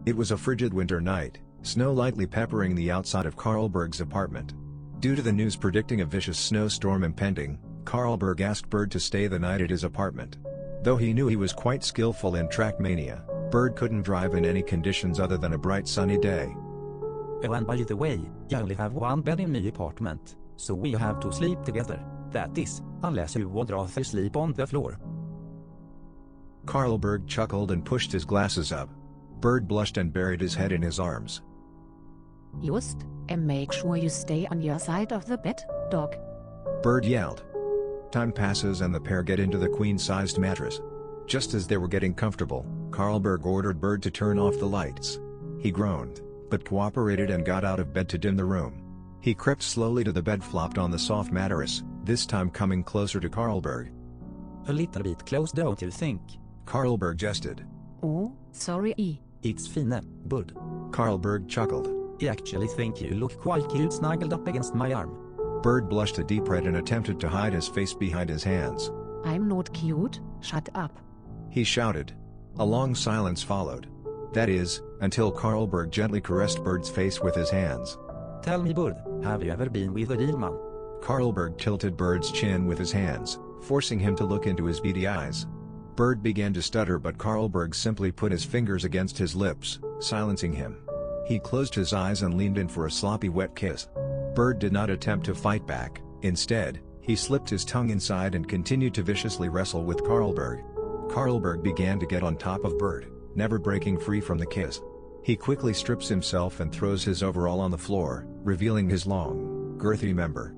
It was a frigid winter night, snow lightly peppering the outside of Karlberg's apartment. Due to the news predicting a vicious snowstorm impending, Karlberg asked Burd to stay the night at his apartment. Though he knew he was quite skillful in Trackmania, Burd couldn't drive in any conditions other than a bright sunny day. Oh, and by the way, I only have one bed in my apartment, so we have to sleep together. That is, unless you would rather sleep on the floor. Karlberg chuckled and pushed his glasses up. Burd blushed and buried his head in his arms. Just, and make sure you stay on your side of the bed, dog. Burd yelled. Time passes and the pair get into the queen-sized mattress. Just as they were getting comfortable, Karlberg ordered Burd to turn off the lights. He groaned, but cooperated and got out of bed to dim the room. He crept slowly to the bed, flopped on the soft mattress, this time coming closer to Karlberg. A little bit close, don't you think? Karlberg jested. Oh, sorry. It's fine, Burd. Karlberg chuckled. I actually think you look quite cute snuggled up against my arm. Burd blushed a deep red and attempted to hide his face behind his hands. I'm not cute, shut up. He shouted. A long silence followed. That is, until Karlberg gently caressed Burd's face with his hands. Tell me, Burd, have you ever been with a real man? Karlberg tilted Burd's chin with his hands, forcing him to look into his beady eyes. Burd began to stutter, but Karlberg simply put his fingers against his lips, silencing him. He closed his eyes and leaned in for a sloppy wet kiss. Burd did not attempt to fight back. Instead, he slipped his tongue inside and continued to viciously wrestle with Karlberg. Karlberg began to get on top of Burd, never breaking free from the kiss. He quickly strips himself and throws his overall on the floor, revealing his long, girthy member.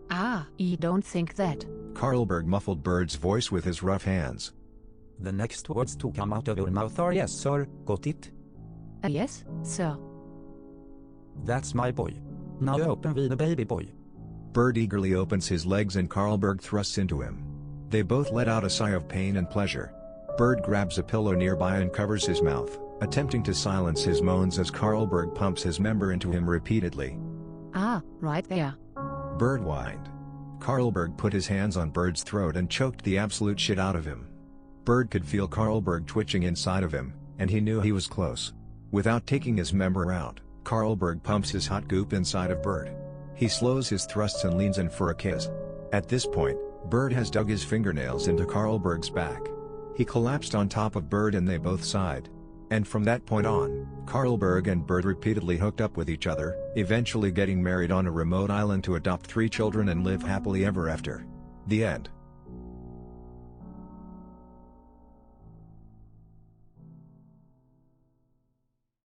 I don't think that. Karlberg muffled Burd's voice with his rough hands. The next words to come out of your mouth are yes, sir, got it? Yes, sir. That's my boy. Now open with the baby boy. Burd eagerly opens his legs and Karlberg thrusts into him. They both let out a sigh of pain and pleasure. Burd grabs a pillow nearby and covers his mouth, attempting to silence his moans as Karlberg pumps his member into him repeatedly. Right there. Burd whined. Karlberg put his hands on Burd's throat and choked the absolute shit out of him. Burd could feel Karlberg twitching inside of him, and he knew he was close. Without taking his member out, Karlberg pumps his hot goop inside of Burd. He slows his thrusts and leans in for a kiss. At this point, Burd has dug his fingernails into Karlberg's back. He collapsed on top of Burd and they both sighed. And from that point on, Karlberg and Burd repeatedly hooked up with each other, eventually getting married on a remote island to adopt 3 children and live happily ever after. The end.